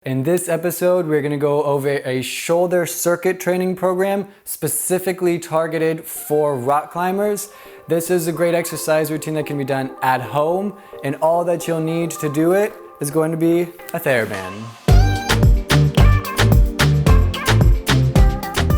In this episode, we're going to go over a shoulder circuit training program specifically targeted for rock climbers. This is a great exercise routine that can be done at home, and all that you'll need to do it is going to be a Theraband.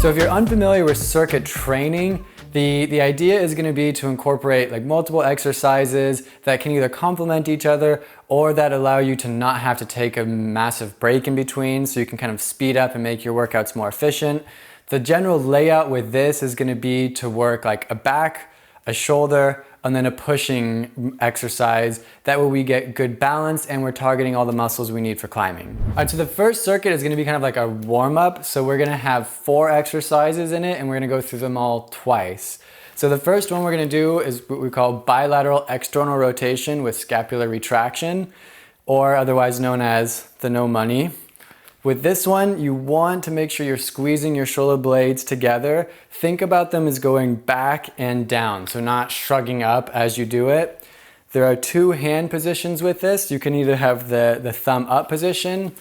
So if you're unfamiliar with circuit training, the idea is going to be to incorporate like multiple exercises that can either complement each other or that allow you to not have to take a massive break in between, so you can kind of speed up and make your workouts more efficient. The general layout with this is going to be to work like a back, a shoulder, and then a pushing exercise. That way we get good balance and we're targeting all the muscles we need for climbing. All right, so the first circuit is gonna be kind of like a warm-up. So we're gonna have 4 exercises in it and we're gonna go through them all twice. So the first one we're gonna do is what we call bilateral external rotation with scapular retraction, or otherwise known as the no money. With this one, you want to make sure you're squeezing your shoulder blades together. Think about them as going back and down, so not shrugging up as you do it. There are 2 hand positions with this. You can either have the thumb up position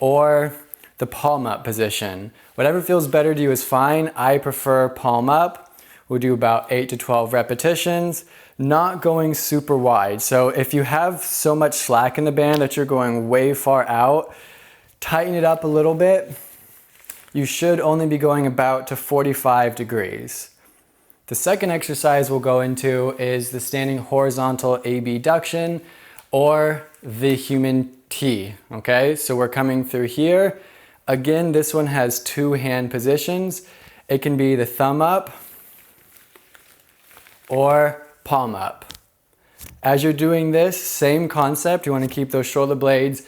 or the palm up position. Whatever feels better to you is fine. I prefer palm up. We'll do about 8 to 12 repetitions, not going super wide. So if you have so much slack in the band that you're going way far out, tighten it up a little bit. You should only be going about to 45 degrees. The second exercise we'll go into is the standing horizontal abduction, or the human T, okay? So we're coming through here. Again, this one has 2 hand positions. It can be the thumb up or palm up. As you're doing this, same concept. You want to keep those shoulder blades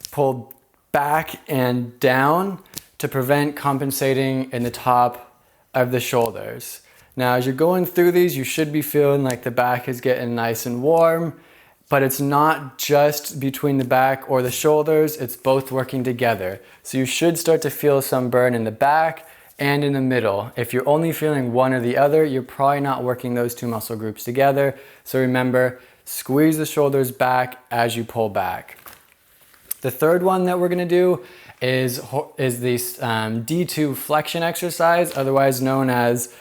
pulled back and down to prevent compensating in the top of the shoulders. Now, as you're going through these, you should be feeling like the back is getting nice and warm, but it's not just between the back or the shoulders, it's both working together. So you should start to feel some burn in the back and in the middle. If you're only feeling one or the other, you're probably not working those 2 muscle groups together. So remember, squeeze the shoulders back as you pull back. The third one that we're going to do is this D2 flexion exercise, otherwise known as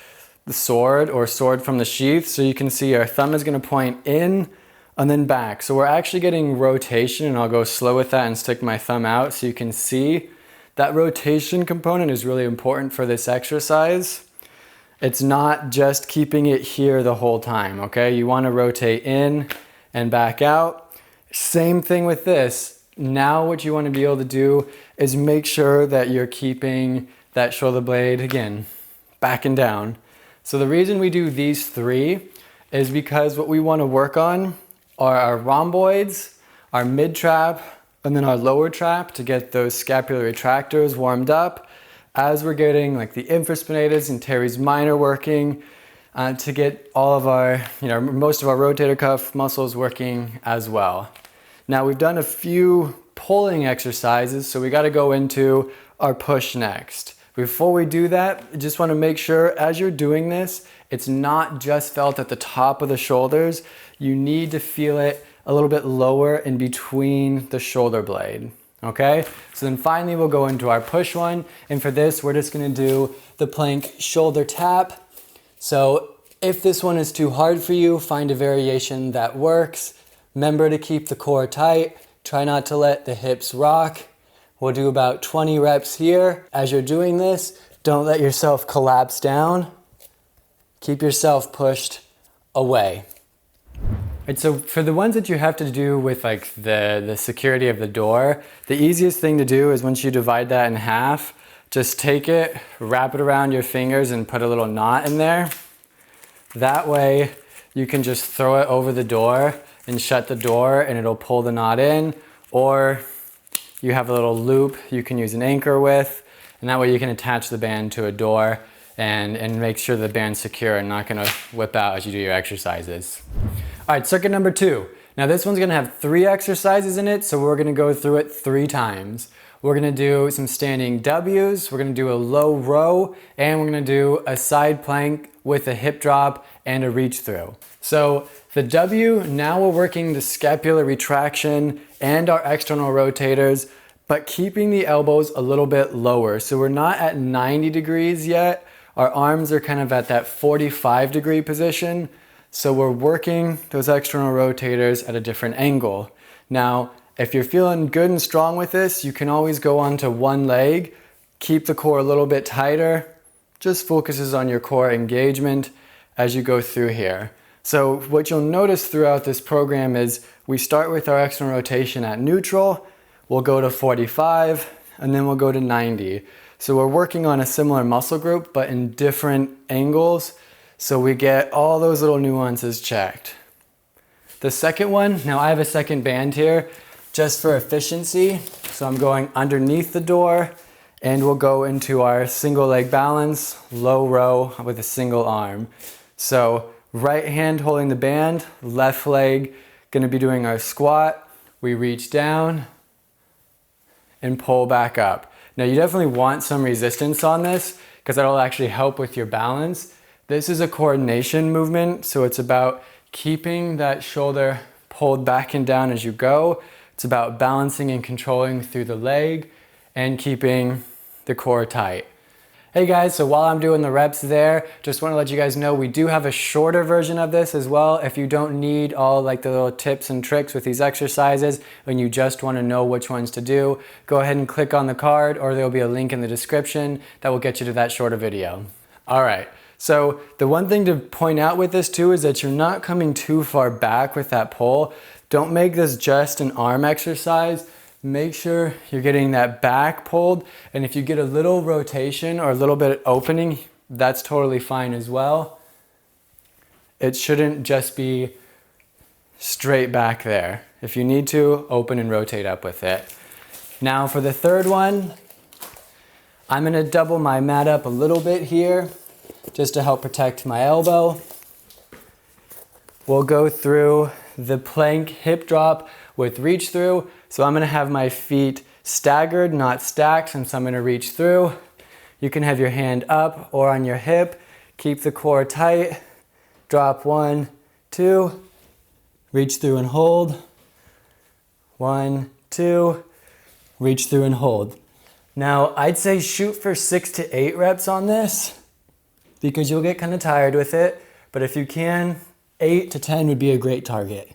the sword or sword from the sheath. So you can see our thumb is going to point in and then back. So we're actually getting rotation, and I'll go slow with that and stick my thumb out so you can see that rotation component is really important for this exercise. It's not just keeping it here the whole time, okay? You want to rotate in and back out. Same thing with this. Now what you want to be able to do is make sure that you're keeping that shoulder blade, again, back and down. So the reason we do these 3 is because what we want to work on are our rhomboids, our mid trap, and then our lower trap to get those scapular retractors warmed up as we're getting like the infraspinatus and teres minor working, to get all of our, most of our rotator cuff muscles working as well. Now we've done a few pulling exercises, so we got to go into our push next. Before we do that, I just want to make sure as you're doing this, it's not just felt at the top of the shoulders. You need to feel it a little bit lower in between the shoulder blade. Okay? So then finally we'll go into our push one, and for this we're just going to do the plank shoulder tap. So if this one is too hard for you, find a variation that works. Remember to keep the core tight. Try not to let the hips rock. We'll do about 20 reps here. As you're doing this, don't let yourself collapse down. Keep yourself pushed away. Right, so for the ones that you have to do with like the security of the door, the easiest thing to do is once you divide that in half, just take it, wrap it around your fingers and put a little knot in there. That way you can just throw it over the door and shut the door and it'll pull the knot in, or you have a little loop you can use an anchor with, and that way you can attach the band to a door and make sure the band's secure and not gonna whip out as you do your exercises. All right, circuit number 2. Now this one's gonna have 3 exercises in it, so we're gonna go through it 3 times. We're gonna do some standing W's, we're gonna do a low row, and we're gonna do a side plank with a hip drop and a reach through. So the W, now we're working the scapular retraction and our external rotators but keeping the elbows a little bit lower. So we're not at 90 degrees yet. Our arms are kind of at that 45-degree position. So we're working those external rotators at a different angle. Now, if you're feeling good and strong with this, you can always go onto one leg, keep the core a little bit tighter, just focuses on your core engagement as you go through here. So what you'll notice throughout this program is we start with our external rotation at neutral, we'll go to 45, and then we'll go to 90. So we're working on a similar muscle group, but in different angles, so we get all those little nuances checked. The second one, now I have a second band here, just for efficiency. So I'm going underneath the door, and we'll go into our single leg balance, low row with a single arm. So right hand holding the band, left leg gonna be doing our squat. We reach down and pull back up. Now you definitely want some resistance on this because that'll actually help with your balance. This is a coordination movement, so it's about keeping that shoulder pulled back and down as you go. It's about balancing and controlling through the leg and keeping the core tight. Hey guys, so while I'm doing the reps there, just want to let you guys know we do have a shorter version of this as well. If you don't need all like the little tips and tricks with these exercises and you just want to know which ones to do, go ahead and click on the card or there'll be a link in the description that will get you to that shorter video. All right, so the one thing to point out with this too is that you're not coming too far back with that pull. Don't make this just an arm exercise. Make sure you're getting that back pulled, and if you get a little rotation or a little bit of opening, that's totally fine as well. It shouldn't just be straight back there. If you need to, open and rotate up with it. Now for the third one, I'm gonna double my mat up a little bit here just to help protect my elbow. We'll go through the plank hip drop with reach through. So I'm gonna have my feet staggered, not stacked, since I'm gonna reach through. You can have your hand up or on your hip. Keep the core tight. Drop 1, 2, reach through and hold. 1, 2, reach through and hold. Now I'd say shoot for 6 to 8 reps on this because you'll get kind of tired with it. But if you can, 8 to 10 would be a great target.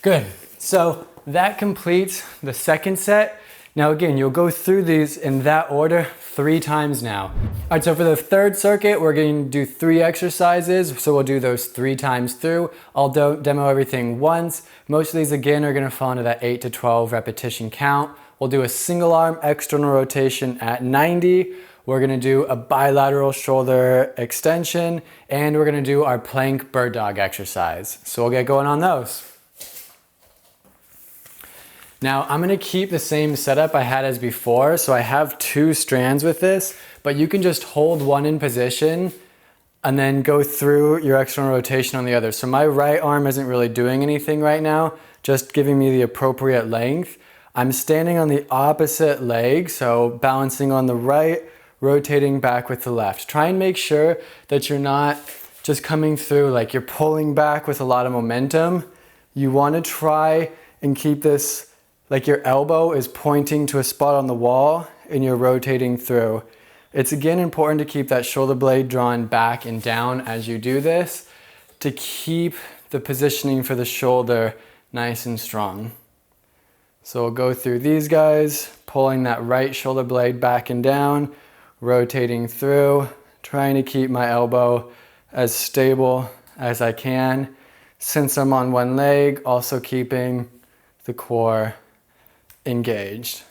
Good, so that completes the second set. Now again, you'll go through these in that order 3 times now. All right, so for the third circuit, we're going to do 3 exercises. So we'll do those 3 times through. I'll demo everything once. Most of these again are gonna fall into that 8 to 12 repetition count. We'll do a single arm external rotation at 90. We're gonna do a bilateral shoulder extension, and we're gonna do our plank bird dog exercise. So we'll get going on those. Now I'm gonna keep the same setup I had as before, so I have 2 strands with this, but you can just hold one in position and then go through your external rotation on the other. So my right arm isn't really doing anything right now, just giving me the appropriate length. I'm standing on the opposite leg, so balancing on the right, rotating back with the left. Try and make sure that you're not just coming through like you're pulling back with a lot of momentum. You wanna try and keep this like your elbow is pointing to a spot on the wall and you're rotating through. It's again important to keep that shoulder blade drawn back and down as you do this to keep the positioning for the shoulder nice and strong. So we'll go through these guys, pulling that right shoulder blade back and down, rotating through, trying to keep my elbow as stable as I can. Since I'm on one leg, also keeping the core engaged.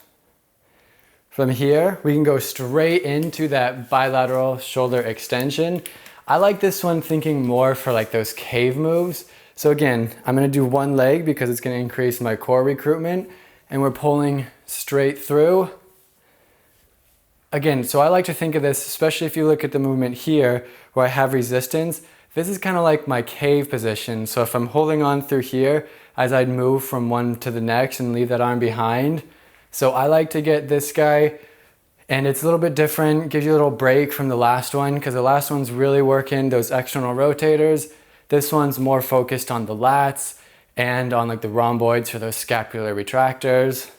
From here, we can go straight into that bilateral shoulder extension. I like this one thinking more for like those cave moves. So again, I'm gonna do one leg because it's gonna increase my core recruitment, and we're pulling straight through. Again, so I like to think of this, especially if you look at the movement here where I have resistance, this is kind of like my cave position. So if I'm holding on through here, as I'd move from one to the next and leave that arm behind. So I like to get this guy, and it's a little bit different, gives you a little break from the last one because the last one's really working those external rotators. This one's more focused on the lats and on like the rhomboids for those scapular retractors.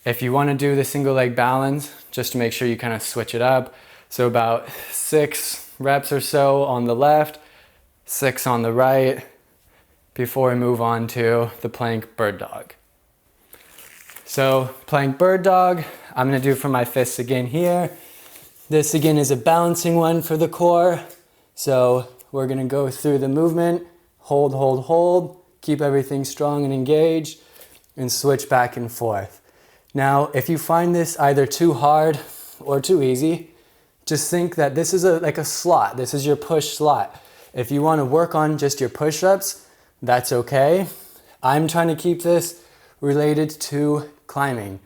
If you want to do the single leg balance, just to make sure you kind of switch it up. So about 6 reps or so on the left, 6 on the right, before we move on to the plank bird dog. So plank bird dog, I'm going to do for my fists again here. This again is a balancing one for the core. So we're going to go through the movement, hold, hold, hold, keep everything strong and engaged, and switch back and forth. Now, if you find this either too hard or too easy, just think that this is like a slot. This is your push slot. If you want to work on just your push-ups, that's okay. I'm trying to keep this related to climbing.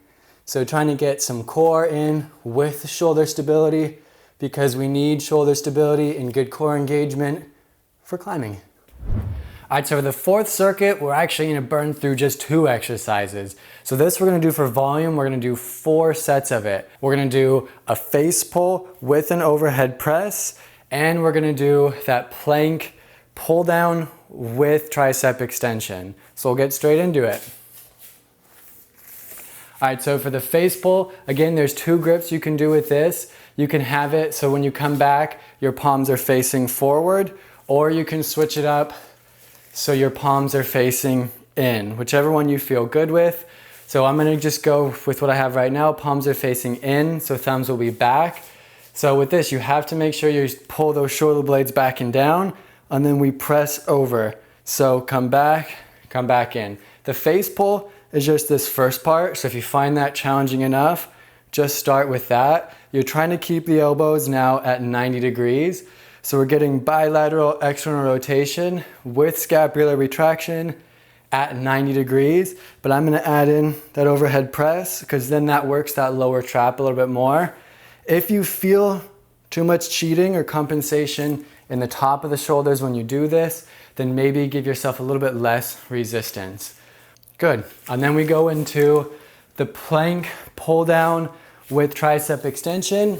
So trying to get some core in with shoulder stability, because we need shoulder stability and good core engagement for climbing. All right, so for the 4th circuit, we're actually gonna burn through just 2 exercises. So this we're gonna do for volume, we're gonna do 4 sets of it. We're gonna do a face pull with an overhead press, and we're gonna do that plank pull down with tricep extension. So we'll get straight into it. All right, so for the face pull, again, there's 2 grips you can do with this. You can have it so when you come back, your palms are facing forward, or you can switch it up so your palms are facing in, whichever one you feel good with. So I'm gonna just go with what I have right now. Palms are facing in, so thumbs will be back. So with this, you have to make sure you pull those shoulder blades back and down, and then we press over. So come back in. The face pull is just this first part, so if you find that challenging enough, just start with that. You're trying to keep the elbows now at 90 degrees. So we're getting bilateral external rotation with scapular retraction at 90 degrees, but I'm gonna add in that overhead press because then that works that lower trap a little bit more. If you feel too much cheating or compensation in the top of the shoulders when you do this, then maybe give yourself a little bit less resistance. Good, and then we go into the plank pull down with tricep extension.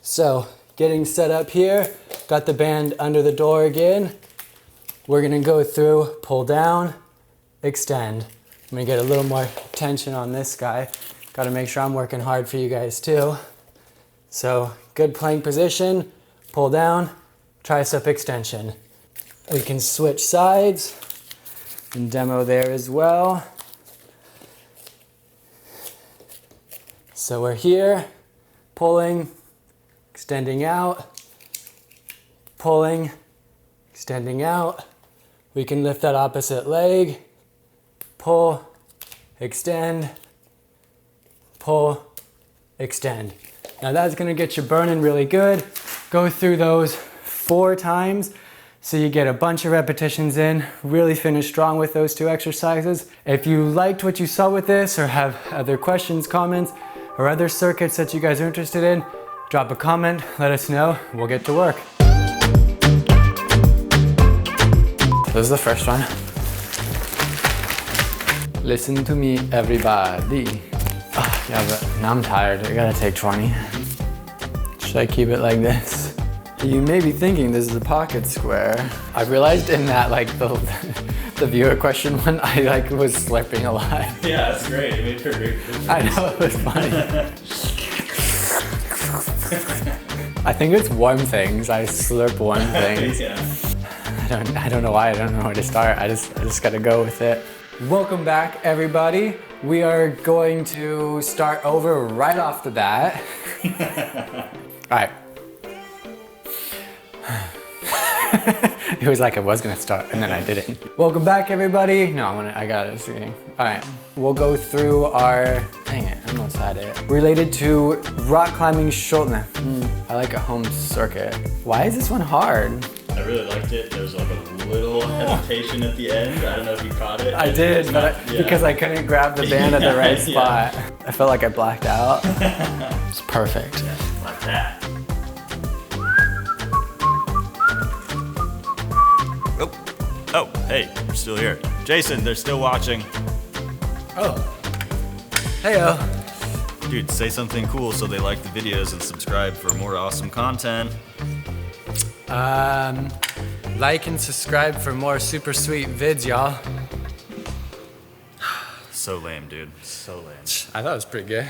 So getting set up here, got the band under the door again. We're gonna go through, pull down, extend. I'm gonna get a little more tension on this guy. Gotta make sure I'm working hard for you guys too. So good plank position, pull down, tricep extension. We can switch sides and demo there as well. So we're here, pulling, extending out, pulling, extending out. We can lift that opposite leg, pull, extend, pull, extend. Now that's gonna get you burning really good. Go through those 4 times so you get a bunch of repetitions in, really finish strong with those 2 exercises. If you liked what you saw with this or have other questions, comments, or other circuits that you guys are interested in, drop a comment, let us know, we'll get to work. This is the first one. Listen to me, everybody. Oh, yeah, but now I'm tired, I gotta take 20. Should I keep it like this? You may be thinking this is a pocket square. I realized in that, like, the viewer question one, I was slurping a lot. Yeah, that's great. It made for a great picture. I know, it was funny. I think it's warm things. I slurp warm things. Yeah. I don't know why. I don't know where to start. I just gotta go with it. Welcome back, everybody. We are going to start over right off the bat. All right. It was like I was gonna start and then I didn't. Welcome back, everybody. No, I got it. All right, we'll go through our, dang it, I almost had it. Related to rock climbing shoulder. I like a home circuit. Why is this one hard? I really liked it. There was like a little hesitation at the end. I don't know if you caught it. I did, but because I couldn't grab the band at the right spot. I felt like I blacked out. It's perfect. Yeah, like that. Oh, hey, we're still here. Jason, they're still watching. Oh. Heyo. Dude, say something cool so they like the videos and subscribe for more awesome content. Like and subscribe for more super sweet vids, y'all. So lame, dude. So lame. I thought it was pretty good.